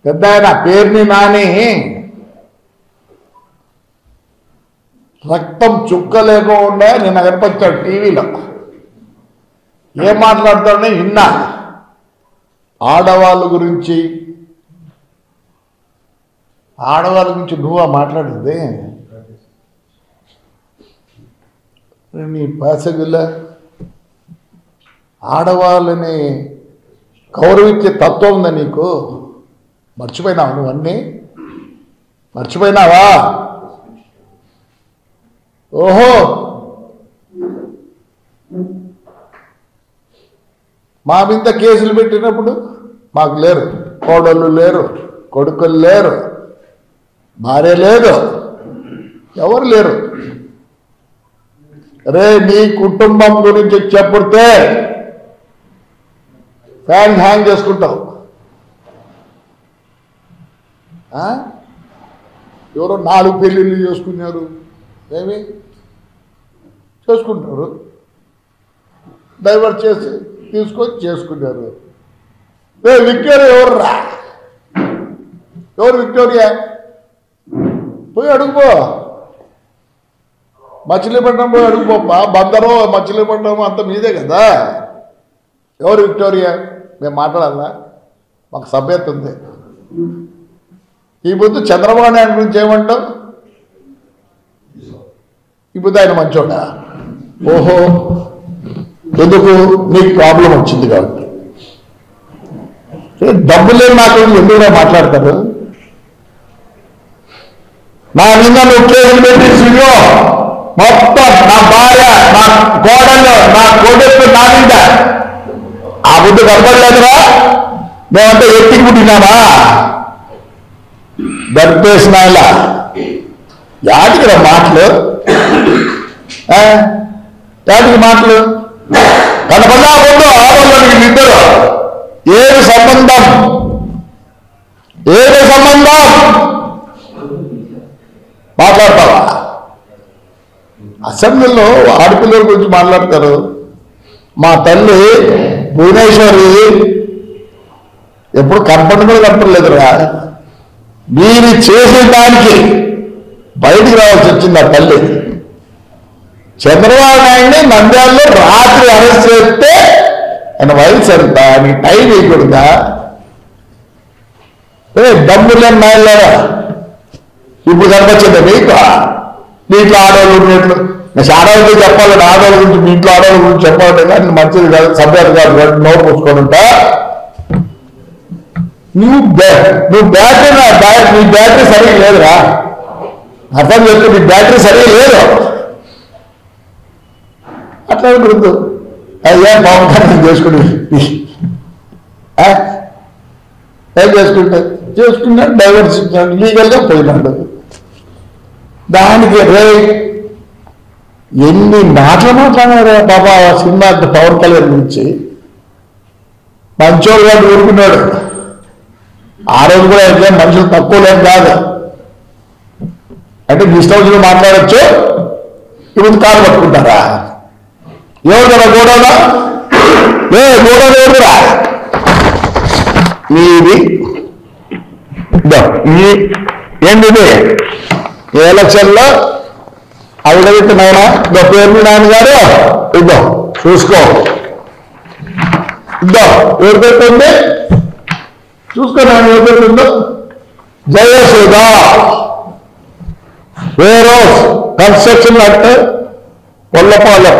పెద్ద ఆయన పేరుని నాని రక్తం చుక్క లేకుండా నిన్న కనిపించాడు టీవీలో. ఏం మాట్లాడతాడని విన్నా. ఆడవాళ్ళ గురించి నువ్వా మాట్లాడింది? నీ పాసగుల ఆడవాళ్ళని గౌరవించే తత్వం ఉందా నీకు? మర్చిపోయినావు నువ్వన్నీ? మర్చిపోయినావా? ఓహో, మా మీద కేసులు పెట్టినప్పుడు మాకు లేరు, కోడళ్ళు లేరు, కొడుకులు లేరు, భార్య లేదు, ఎవరు లేరు. రే నీ కుటుంబం గురించి చెప్పుడితే ఫ్యాన్ హ్యాంగ్ చేసుకుంటావు. ఎవరో 4 పెళ్ళిళ్ళు చేసుకున్నారు, ఏమి చేసుకుంటారు, డైవర్ట్ చేసి తీసుకొని చేసుకున్నారు. విక్టోరియా ఎవర్రా? ఎవరు విక్టోరియా? పోయి అడుగుపో, మచిలీపట్నం పోయి అడుగుపోప్పా. బందరో మచిలీపట్నం అంత మీదే కదా. ఎవరు విక్టోరియా? మేము మాట్లాడాలా? మాకు సభ్యత ఉంది. ఈ పొద్దు చంద్రబాబు నాయుడు గురించి ఏమంటావు? ఈ పొద్దు ఆయన మంచోడా? ఓహో, ఎందుకు? నీకు ప్రాబ్లం వచ్చింది కాబట్టి. డబ్బు లేని నాకు ఎందుకు మాట్లాడతారు? నా మీద నువ్వు కేసులు పెట్టించో మొత్తం నా భార్య, నా కోడలు, నా కొడుకు నా మీద ఆ బుద్ధి కనపడలేదురా? మేమంతా ఎత్తికి పుట్టినామా? దర్పేసిన యాటికి మాటలు, యాటికి మాటలు కనపడా ముందు ఆడవాళ్ళకి ఇద్దరు ఏది సంబంధం? ఏది సంబంధం? మాట్లాడతావా? అసెంబ్లీలో ఆడపిల్లల గురించి మాట్లాడతారు. మా తల్లి భువనేశ్వరి ఎప్పుడు కనపడలేదురా. మీరు చేసే దానికి బయటికి రావాల్సి వచ్చింది ఆ తల్లి. చంద్రబాబు నాయుడిని నంద్యాలలో రాత్రి అరెస్ట్ చేస్తే ఆయన వయసు ఎంత? నీకు టైం వేయకూడదా? దమ్ము లేని నాయనలారా ఇప్పుడు కనిపించింది మీకు. మీ ఇంట్లో ఆడవాళ్ళు ఉన్నట్లు నేను ఆడవాళ్ళకి చెప్పాలంటే ఆడవాళ్ళ గురించి, మీ ఇంట్లో ఆడవాళ్ళ గురించి చెప్పాలంటే కానీ మంచిది కాదు, సభ్యత కాదు, నోరు పూసుకొని ఉంటా. నువ్వు బ్యాటరీ నీ బ్యాటరీ సరిగ్గా లేదురా. అర్థం చెప్తే నీ బ్యాటరీ సరిగ్గా లేదు. అట్లా గుర్తు అయ్యా పవన్ కళ్యాణ్ చేసుకుని ఏం చేసుకున్నాడు, డైవర్స్ ఇచ్చినాడు, లీగల్గా పోయినాడు. దానికి ఎన్ని మాటలు మాట్లాడారా బాబా సినిమా పవన్ కళ్యాణ్ గురించి. మంచోడు వాడు ఊరుకున్నాడు. ఆ రోజు కూడా అయితే మనుషులు తక్కువ లేదు కాదు. అంటే డిస్టర్బ్స్ మాట్లాడచ్చు. ఇప్పుడు కాలు పట్టుకుంటారా? ఎవరు కదా గోడౌనా? గోడౌన్ ఎవరురా? మీది ఏంటిది? ఈ ఎలక్షన్లో అవిడవిట్టు నాయన పేరు నాన్నగారు ఇద్దో చూసుకో, ఇద్దో ఎవరు పెడుతుంది చూసుకో. నాన్న ఎవరు పెడుతుందో జయసుధ వేరోస్ కన్స్ట్రక్షన్ అంటే కొల్లపాలెం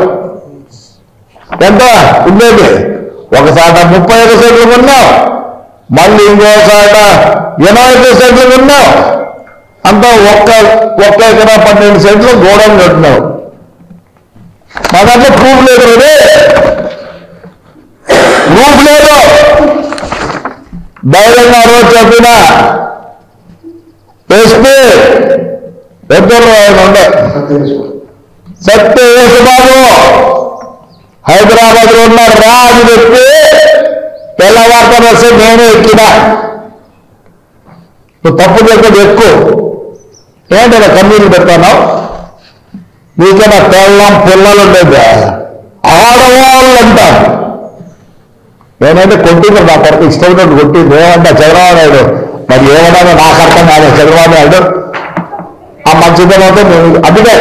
ఎంత ఉండేది? ఒకసాట 35 సెంట్లు ఉన్నావు, మళ్ళీ ఇంకోసాట 80 సెంట్లు ఉన్నావు. అంతా ఒక్క ఎకరా 12 సెంట్లు గోడౌన్ కట్టినావు. మా దాంట్లో ప్రూఫ్ లేదు, ప్రూఫ్ లేదు. ధైర్యంగా రోజు చెప్పిన ఎస్పీ పెద్దలు ఉండే సత్య యేసుబాబు హైదరాబాద్ లో ఉన్నారు రా అని చెప్పి తెల్లవార్తలు వస్తే నేనే ఎక్కినా. నువ్వు తప్పు చెప్పేది ఎక్కువ ఏంటన్నా కన్నీళ్ళు పెడతాను? నీకైనా పెళ్ళం పిల్లలు ఉండేది ఆడవాళ్ళు అంటారు. నేనైతే కొట్టింది నా కొరకు ఇష్టమైనట్టు కొట్టింది. ఏమంటే చంద్రబాబు నాయుడు మరి ఏమన్నా నాకు అర్థం కాదు. చంద్రబాబు నాయుడు ఆ మంచితనంతో మేము అందుకే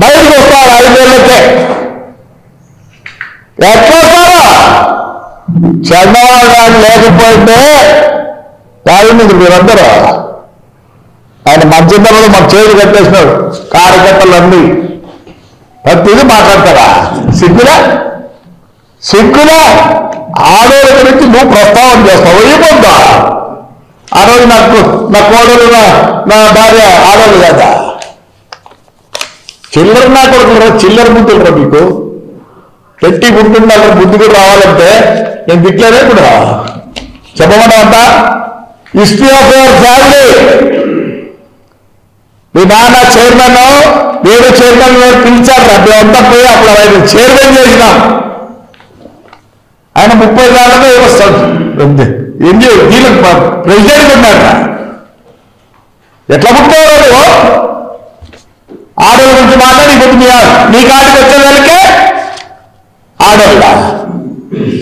బయటకు వస్తారు 5 ఏళ్ళకే. ఎట్లా వస్తారా? చంద్రబాబు నాయుడు లేకపోతే రాజమండ్రి మీరందరూ ఆయన మంచితనంలో మాకు చేతులు కట్టేసినాడు. కార్యకర్తలన్నీ ప్రతిదీ మాట్లాడతారా? సిగ్గులా ఆడోళ్ళ గురించి నువ్వు ప్రస్తావన చేస్తావు. ఏమొద్దా ఆ రోజు నాకు నా కోడలు నా భార్య ఆడోళ్ళు కదా. చిల్లర నా కొడుకులు చిల్లర బుద్ధులు మీకు పెట్టి గుర్తుండాలి. బుద్ధి కూడా రావాలంటే నేను దిట్లేనే కూడా చెప్పమంటావంట. History of your family. మీ నాన్న చైర్మన్ నేను చైర్మన్ పిలిచారు. అప్పుడంతా పోయి అప్పుడు ఆయన చైర్మన్ చేసినాం. ఆయన 30 ఏళ్ళలో వస్తాడు. దీనికి ప్రెసిడెంట్ ఉన్నాడు. ఎట్లా పుట్టారు? ఆడోళ్ళ గురించి మాట్లాడి ఇప్పుడు నీ కాడికి వచ్చేదానికే ఆడోళ్ళ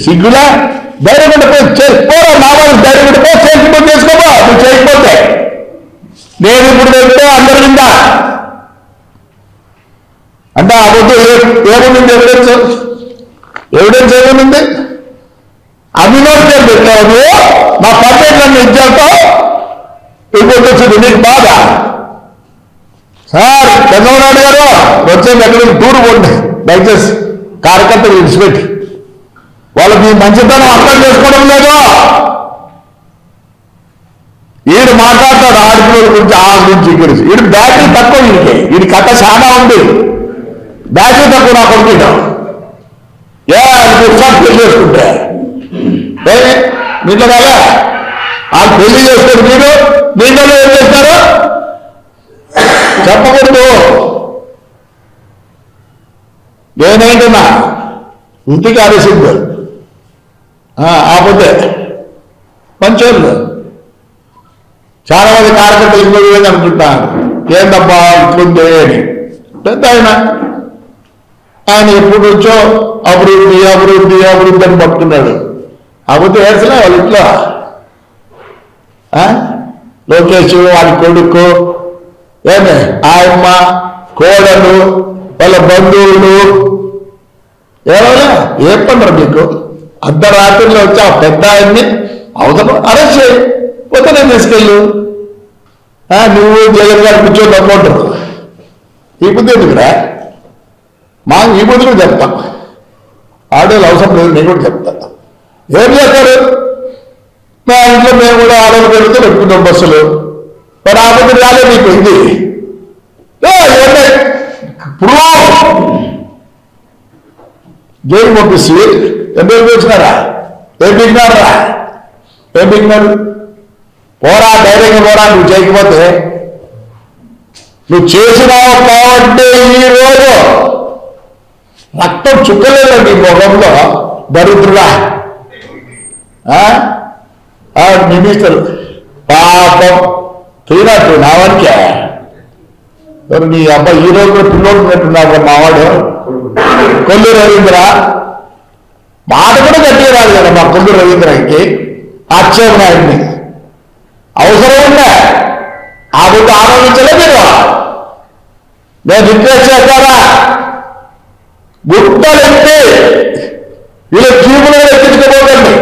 సిగ్గులా ధైర్యం పోరా. నా వాళ్ళు ధైర్యం చేసుకుంటూ చేసుకోబో. నువ్వు చేయకపోతే నేను ఇప్పుడు వెళ్తే అందరి కింద అంటే ఆ పొద్దు ఏముంది? ఎవిడెన్స్ ఏముంది? అభినోదం పెట్టావు. నా పర్యటన ఇచ్చాతో ఇప్పుడు వచ్చింది నీకు బాధ. సార్ చంద్రబాబు నాయుడు గారు వచ్చేది ఎక్కడికి టూర్ పోండి దయచేసి. కార్యకర్తలు విడిచిపెట్టి వాళ్ళు మీ మంచితనం అర్థం చేసుకోవడం లేదు. ఈడు మాట్లాడతాడు ఆడపిల్లల గురించి ఆ గురించి గురించి. ఈడు బ్యాటరీ తక్కువ. వీడి కథ చాలా ఉంది. బ్యాటరీ తక్కువ నా కొడుకు. పెళ్లి చేసుకుంటే మీట్లో కాదా వాళ్ళు పెళ్లి చేసుకుని మీలో ఏం చేస్తారు చెప్పకూడదు. నేనేంటున్నా ఇంటికి ఆదేశించారు ఆపోతే మంచోళ్ళు. చాలా మంది కార్యకర్తలు ఇంకో విధంగా అనుకుంటున్నారు. ఏందబ్బా ఇట్లుందే అని. పెద్ద ఆయన ఎప్పుడు వచ్చో అభివృద్ధి అభివృద్ధి అభివృద్ధి అని పట్టుకున్నాడు. అభివృద్ధి వేసలే వాళ్ళ ఇంట్లో లోకేష్ వాళ్ళ కొడుకు ఏమే ఆయమ్మ కోడలు వాళ్ళ బంధువులు ఏమైనా ఏం పడరు మీకు? అర్ధరాత్రిలో వచ్చి ఆ పెద్ద ఆయన్ని అవసరం అరెస్ట్ చేయి. పోతే నేను తీసుకెళ్ళు. నువ్వు జగన్ గారు కూర్చొని నమ్ముకుంటారు. ఈ బుద్ధి ఎందుకురా? మాకు ఈ బుద్ధులు చెప్తాం. ఆడోళ్ళు అవసరం లేదు. నేను కూడా చెప్తాను. ఏం చేస్తారు? మా ఇంట్లో మేము కూడా ఆడోళ్ళు పెడితే పెట్టుకుంటాం బస్సులు. మరి ఆ బుద్ధి రాలేదు మీకు. ఇది జైలు పంపిస్తూ ఎందుకు వచ్చినారా? ఏం బిగినారా? ఏం బిగినారు? పోరా, ధైర్యంగా పోరా. నువ్వు చేయకపోతే నువ్వు చేసినావు కాబట్టి ఈరోజు రక్తం చుక్కలేదండి ముఖంలో. దరిద్రుడా మినిస్టర్ పాపం తీరట్టు నావనికే నీ అబ్బాయి ఈ రోజు కూడా పిల్లోడు పెట్టున్నాడు. మావాడు కొల్లూరు రవీంద్ర మాట కూడా గట్టిగా రాదు కదా మా కొల్లూరు రవీంద్రకి. అక్షయ్ నాయుడిని అవసరం ఉందా? ఆ బుద్ధి ఆలోచించలే మీరు. నేను రిక్వెస్ట్ చేస్తారా? గుట్టలు ఎత్తి వీళ్ళ జీవులు ఎక్కించుకోబోతండి.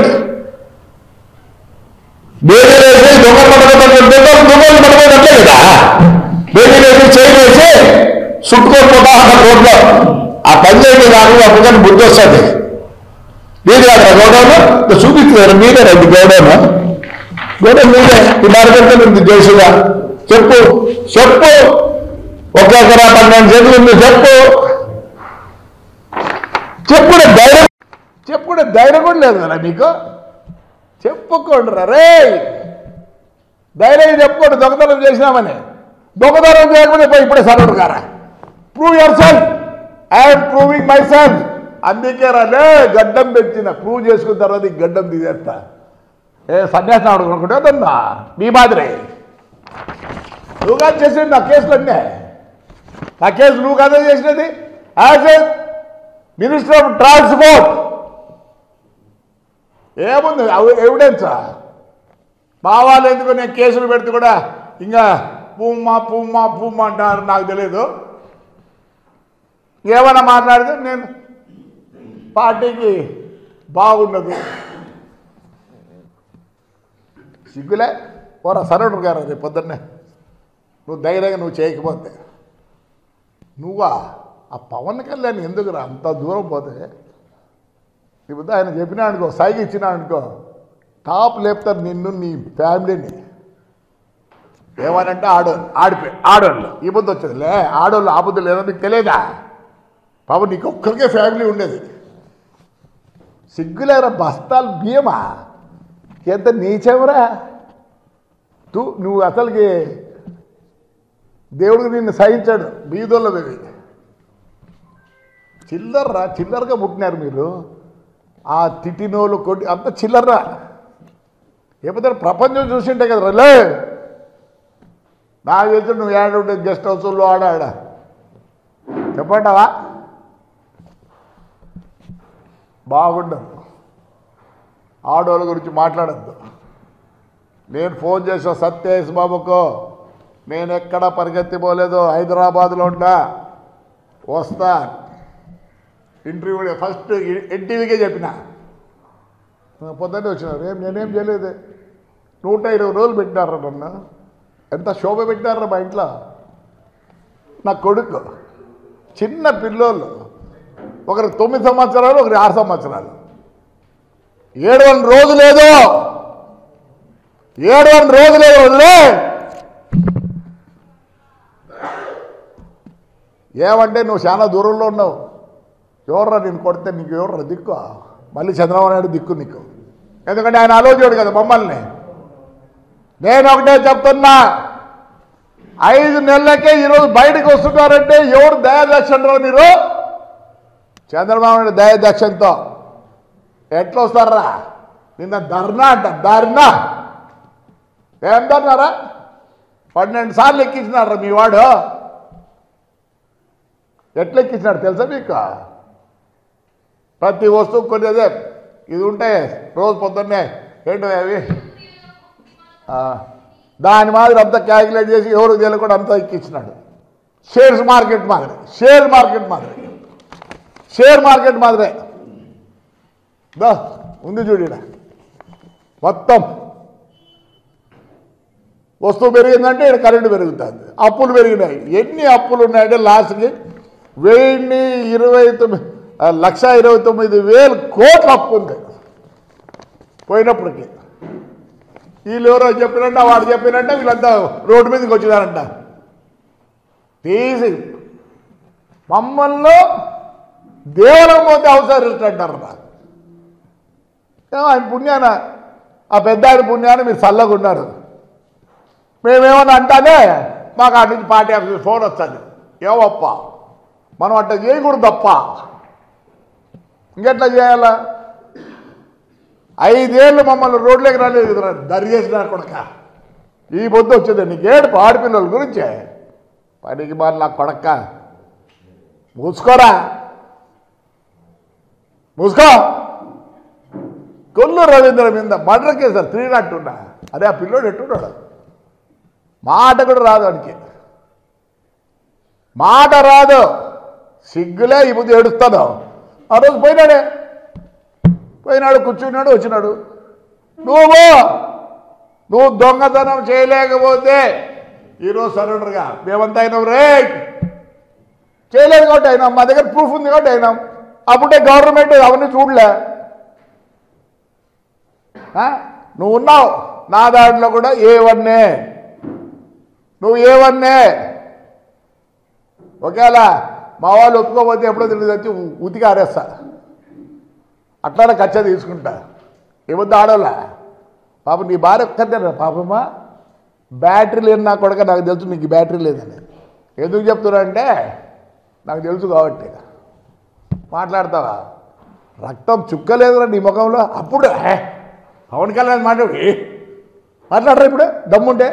బేబీ వేసి దొంగలు పట్టుకోబోతుంటే కదా. బేబీ వేసి చేయి వేసి చుట్టుకోకపోతా రోడ్లో ఆ పంచాయతీ రాను అప్పుడు బుద్ధి వస్తుంది. మీరు కాదు గౌడవను చూపిస్తున్నారు. మీరే రండి గౌడవను. గౌడవ మీరే ఈ మార్కెట్ చేసిగా చెప్పు చెప్పు. 1 ఎకరా 12 సెంట్లు ఉంది చెప్పు. చెప్పుకునే ధైర్యం కూడా లేదు కదా మీకు. చెప్పుకోండి రే. ధైర్యం చెప్పుకోండి. దొంగతనం చేసినామని. దొంగతనం చేయకపోతే ఇప్పుడే సరౌండ్ కారా. Prove your self. I'm proving my self. అందుకే రాలే గడ్డం పెంచిన. ప్రూవ్ చేసుకున్న తర్వాత ఈ గడ్డం తీసేస్తా. సన్యాసం ఆడుకుంటే అదన్నా మీ మాదిరి. నువ్వు కాదు చేసినది నా కేసులన్నీ. నా కేసు నువ్వు కాదా చేసినది. As a minister of transport ఏముంది ఎవిడెన్సా? మా వాళ్ళు ఎందుకు నేను కేసులు పెడితే కూడా ఇంకా పూమ్మా అంటారు, నాకు తెలియదు. ఏమైనా మాట్లాడితే నేను పార్టీకి బాగుండదు. సిగ్గులే ఓరా సరౌండర్ గారు, రేపు పొద్దున్నే నువ్వు ధైర్యంగా నువ్వు చేయకపోతే నువ్వా ఆ పవన్ కళ్యాణ్ ఎందుకురా అంత దూరం పోతే? ఇప్పుడు ఆయన చెప్పినా అనుకో, సైకి ఇచ్చినా అనుకో, టాప్ లేపుతారు నిన్ను నీ ఫ్యామిలీని. ఏమనంటే ఆడోళ్ళు ఈ బుద్ధి వచ్చేదిలే, ఆడోళ్ళు ఆ బుద్ధి లేదో నీకు తెలియదా? పాపం నీకు ఒక్కరికే ఫ్యామిలీ ఉండేది. సిగ్గులేరా, బస్తాలు బియ్యమా, ఎంత నీచవరా నువ్వు. అసలుకి దేవుడికి నిన్ను సహించాడు. బీదోళ్ళు బేబీ చిల్లరగా పుట్టినారు మీరు. ఆ తిట్టినోళ్ళు కొట్టి అంత చిల్లర్రా. లేకపోతే ప్రపంచం చూసింటే కదా రే. నాకు తెలిసి నువ్వు ఏడుంటే గెస్ట్ హౌస్లో ఆడ చెప్పంటావా? బాగుండదు. ఆడవాళ్ళ గురించి మాట్లాడద్దు. నేను ఫోన్ చేసా సత్యేష్ బాబుకు, నేను ఎక్కడ పరిగెత్తిపోలేదు, హైదరాబాద్లో ఉంటా, వస్తా. ఇంటర్వ్యూ ఫస్ట్ ఎన్టీవీకే చెప్పిన. పొద్దున్నే వచ్చినారు. నేనేం చేయలేదు. 120 రోజులు పెట్టినారా నన్ను. ఎంత శోభ పెట్టినారా మా ఇంట్లో. నా కొడుకు చిన్న పిల్లోళ్ళు, ఒకరు 9 సంవత్సరాలు, ఒకరు 6 సంవత్సరాలు. 7 రోజు లేదు, 7 రోజు లేదు. వదిలే ఏమంటే నువ్వు చాలా దూరంలో ఉన్నావు. ఎవర్రా నేను కొడితే నీకు ఎవర్రా దిక్కు? మళ్ళీ చంద్రబాబు నాయుడు దిక్కు నీకు. ఎందుకంటే ఆయన ఆలోచించాడు కదా మమ్మల్ని. నేను ఒకటే చెప్తున్నా, 5 నెలలకే ఈరోజు బయటకు వస్తున్నారంటే ఎవరు దయాదక్షిణలో? మీరు చంద్రబాబు నాయుడు దయాదక్షిణతో ఎట్లా వస్తారా? నిన్న ధర్నా అంట, ధర్నా ఏం ధర్నారా? 12 సార్లు ఎక్కించినారా మీ వాడు. ఎట్లా ఎక్కించినాడు తెలుసా మీకు? ప్రతి వస్తువు కొన్ని అదే ఇది ఉంటాయి, రోజు పొద్దున్నే ఏంటో అవి దాని మాదిరి అంతా క్యాల్కులేట్ చేసి ఎవరు తెలియకుండా అంతా ఎక్కించినాడు. షేర్ మార్కెట్ మాదిరే దా ఉంది చూడ. మొత్తం వస్తువు పెరిగిందంటే ఇక్కడ కరెంటు పెరుగుతుంది, అప్పులు పెరిగినాయి. ఎన్ని అప్పులు ఉన్నాయంటే లాస్ట్కి 1,29,000 కోట్ల అప్పు ఉంది పోయినప్పటికీ. వీళ్ళు ఎవరో చెప్పినట్ట, వాడు చెప్పినట్ట, వీళ్ళంతా రోడ్డు మీదకి వచ్చినారంట. తీసి మమ్మల్ని దేవాలయం పోతే అవసరిస్తుంటారు. ఆయన పుణ్యాన, ఆ పెద్ద ఆయన పుణ్యాన మీరు చల్లగా ఉన్నారు. మేమేమన్నా అంటానే మాకు అటు నుంచి పార్టీ ఆఫీస్ ఫోన్ వస్తుంది, ఏవప్ప మనం అట్లా చేయకూడదు తప్ప ఇంకెట్లా చేయాలా? 5 ఏళ్ళు మమ్మల్ని రోడ్లోకి రాలేదు, దరి చేసినారు కొడక. ఈ పొద్దు వచ్చేది నీకేడు ఆడపిల్లల గురించే. పనికి మరి నా కొడక్క మూసుకోరా, మూసుకో. కొల్లు రవీంద్ర మీద మర్డర్ కేసు 302. అదే ఆ పిల్లోడు ఎట్టున్నాడు, మాట కూడా రాదు వాడికి, మాట రాదు. సిగ్గులే ఈ బుద్ధి ఏడుస్తాను. ఆ రోజు పోయినాడు కూర్చున్నాడు, వచ్చినాడు. నువ్వు దొంగతనం చేయలేకపోతే ఈరోజు సరెండర్గా మేమంతా అయినాం రే. చేయలేదు కాబట్టి అయినాం, మా దగ్గర ప్రూఫ్ ఉంది కాబట్టి అయినాం. అప్పుడే గవర్నమెంట్ అవన్నీ చూడలే. నువ్వు ఉన్నావు నా దాంట్లో కూడా A1. నువ్వు A1. ఒకవేళ మా వాళ్ళు ఒప్పుకోకపోతే ఎప్పుడో తెలియదు వచ్చి ఉతికి ఆరేస్తా, అట్లానే ఖర్చు తీసుకుంటా. ఏమొద్దు ఆడోళ్ళ పాపం నీ భార్య ఒక్కదేనా పాపమ్మా? బ్యాటరీ లేని నా కొడుక నాకు తెలుసు నీకు బ్యాటరీ లేదని. ఎందుకు చెప్తున్నా అంటే నాకు తెలుసు కాబట్టి. మాట్లాడతావా? రక్తం చుక్కలేదురా నీ ముఖంలో. అప్పుడు పవన్ కళ్యాణ్ మాట్లాడరా ఇప్పుడు దమ్ముంటే?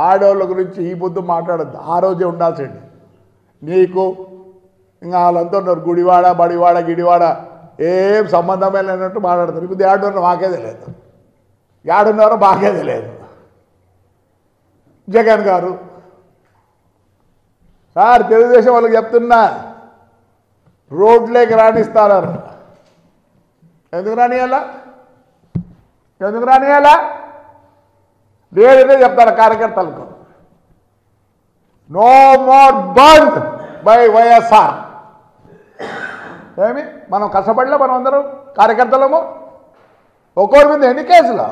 ఆడవాళ్ళ గురించి ఈ పొద్దు మాట్లాడద్దు. ఆ రోజే ఉండాల్సింది నీకు. ఇంకా వాళ్ళంతా ఉన్నారు గుడివాడ, బడివాడ, గిడివాడ, ఏం సంబంధమే లేనట్టు మాట్లాడతారు. ఇప్పుడు ఆడవాళ్ళు మాకే తెలియదు. యాడున్నారో బాగా తెలియదు. జగన్ గారు సార్ తెలుగుదేశం వాళ్ళకి చెప్తున్నా, రోడ్లేకి రాణిస్తారు. ఎందుకు రానియాలా? ఎందుకు రానియాలా? లేదంటే చెప్తారు కార్యకర్తలకు, no more bandh by YSR. ఏమి మనం కష్టపడలే? మనం అందరం కార్యకర్తలము ఒక్కోరి మీద ఎన్ని కేసులు?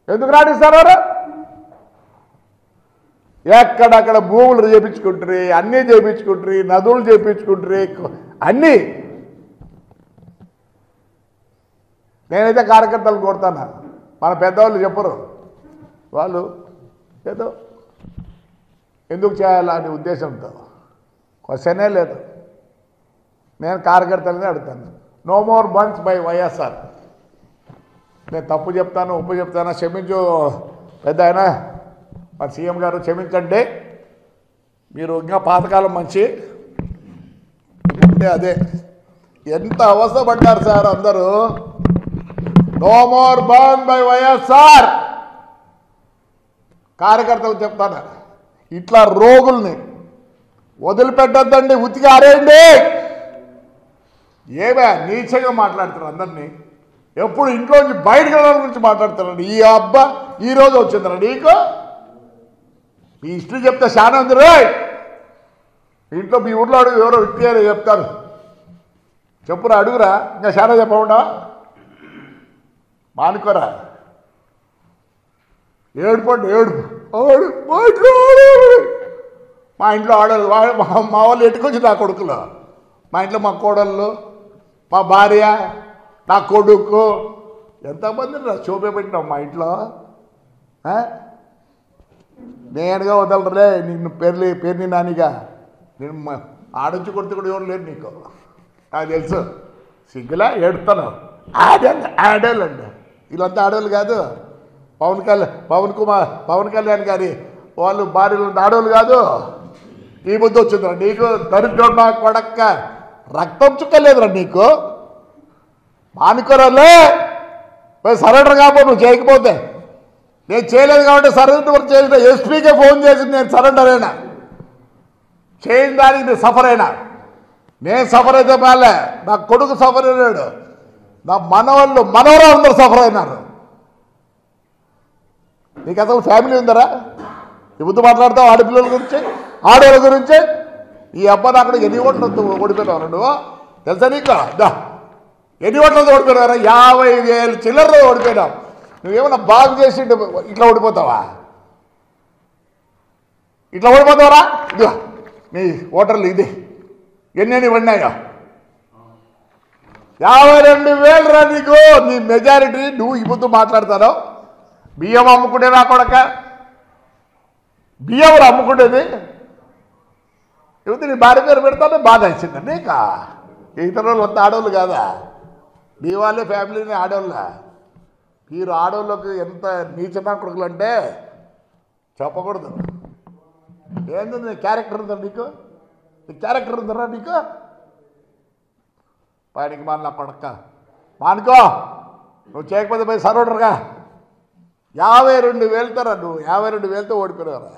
ఎందుకు రాణిస్తారు? ఎక్కడక్కడ భూములు చేయించుకుంటారు, అన్నీ చేయించుకుంటారు, నదులు చేయించుకుంటారు, అన్నీ. నేనైతే కార్యకర్తలు కొడతాను, మన పెద్దవాళ్ళు చెప్పరు. వాళ్ళు ఏదో ఎందుకు చేయాలా అనే ఉద్దేశంతో క్వశ్చనే లేదు. నేను కార్యకర్తలనే అడుగుతాను, no more bandhs by YSR. నేను తప్పు చెప్తాను, ఉప్పు చెప్తాను, క్షమించు పెద్ద ఆయన, మా సీఎం గారు క్షమించండి. మీరు ఇంకా పాతకాలం మంచి అంటే అదే ఎంత అవసరపడ్డారు సార్ అందరూ. No more bandh by YSR. కార్యకర్తలు చెప్తాను, ఇట్లా రోగుల్ని వదిలిపెట్టద్దండి, ఉతికి ఆరేయండి. ఏమే నీచంగా మాట్లాడుతున్నారు అందరినీ, ఎప్పుడు ఇంట్లోంచి బయటకు వెళ్ళడం గురించి మాట్లాడుతున్నాడు. ఈ అబ్బా ఈరోజు వచ్చిందిరా నీకు? మీ హిస్టరీ చెప్తే చాలా ఉంది రే. ఇంట్లో మీ ఊర్లో అడుగు, ఎవరో వ్యక్తి చెప్తారు, చెప్పురా, అడుగురా, ఇంకా చాలా చెప్పకుండా మానుకోరా. ఏడుపండి, ఏడుపు. మా ఇంట్లో ఆడవాళ్ళు, మా వాళ్ళు ఎట్టుకొచ్చి నా కొడుకులు, మా ఇంట్లో మా కోడళ్ళు, మా భార్య, నా కొడుకు, ఎంతమంది చూపెట్టినాం మా ఇంట్లో. నేనుగా వదలరే నిన్ను పేర్ని నానిగా. నేను ఆడించి కొడితే కూడా ఎవరు లేరు నీకు, నాకు తెలుసు. సిగ్గులా ఏడుతాను. ఆడేళ్ళండి వీళ్ళంతా, ఆడవాళ్ళు కాదు. పవన్ కళ్యాణ్ గారి వాళ్ళు భార్యలు ఆడవాళ్ళు కాదు. ఈ బుద్ధి వచ్చిందిరా నీకు? దరిద్రుడు నా కొడక్క, రక్తం చుక్కలేదురా నీకు. మానుకోరాలే, సరెండర్ కాపో. నువ్వు చేయకపోతే, నేను చేయలేదు కాబట్టి సరెండర్ వర్క్ చేసిన ఎస్పీకే ఫోన్ చేసి నేను సరెండర్ అయినా, చేయని దానికి నేను సఫర్ అయినా. నేను సఫర్ అయితే బాలే, నా కొడుకు సఫర్ అయినాడు, నా మనవరాలు అందరూ సఫర్ అయినారు. నీకు అసలు ఫ్యామిలీ ఉందరా? ఈ బుద్ధి మాట్లాడతావు ఆడపిల్లల గురించి, ఆడవాళ్ళ గురించి. ఈ అబ్బాయి అక్కడ ఎన్ని ఓట్లతో ఓడిపోయినావు నువ్వు తెలుసా నీకు? ఎన్ని ఓట్లతో ఓడిపోయినారా? 50,000 చిల్లరలో ఓడిపోయినావు. నువ్వేమన్నా బాగు చేసి ఇట్లా ఓడిపోతావా? ఇట్లా ఓడిపోతావరా? ఇదిగో నీ ఓటర్లు ఇది ఎన్ని పడినాయో, 52,000 రా నీకు. నీ మెజారిటీ. నువ్వు ఈ ముందు మాట్లాడతావు. బియ్యం అమ్ముకుంటే నా కొడక, బియ్యం అమ్ముకుంటేది ఇవన్నీ నీ భార్య పేరు పెడతానే బాధ వచ్చింది నీకా? ఇతర వాళ్ళు అంత ఆడవాళ్ళు కాదా? మీ వాళ్ళే ఫ్యామిలీని ఆడవాళ్ళ. మీరు ఆడవాళ్ళకు ఎంత నీచనా కొడుకులు అంటే చెప్పకూడదు. ఏంది నీ క్యారెక్టర్ ఉందా నీకు? నీ క్యారెక్టర్ ఉందరా నీకు? పైనకి నా కొడక మానుకో. నువ్వు చేయకపోతే పోయి సరోడరుగా 52,000 నువ్వు 52,000తో ఓడిపోయినారా?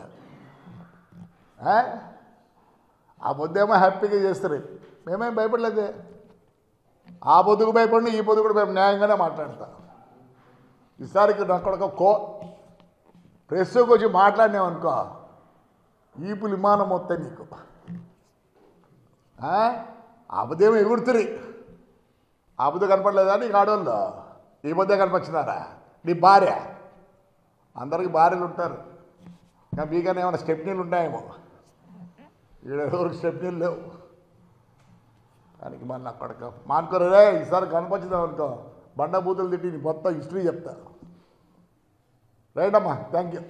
ఆ పొద్దేమో హ్యాపీగా చేస్తారు, మేమేం భయపడలేదే. ఆ పొద్దుకు భయపడి ఈ పొద్దు కూడా మేము న్యాయంగానే మాట్లాడతా. ఈసారికి నా కొడుకు ప్రెస్కి వచ్చి మాట్లాడినామనుకో, ఈపులు విమానం వస్తాయి నీకు. ఆ పొద్దేమో ఎగురుతుంది. ఆ పొద్దు కనపడలేదా నీకు? ఆడవాళ్ళు ఈ పొద్దే కనిపించినారా? నీ భార్య, అందరికి భార్యలు ఉంటారు, ఇంకా మీకన్నా ఏమైనా స్టెప్నీలు ఉంటాయేమో. ఎవరికి స్టెప్నీలు లేవు. దానికి మళ్ళీ అక్కడికి మానుకోరే. ఈసారి కనిపించుదాం అనుకో, బండ బూతులు తిట్టి మొత్తం హిస్టరీ చెప్తా. రైట్ అమ్మా, థ్యాంక్ యూ.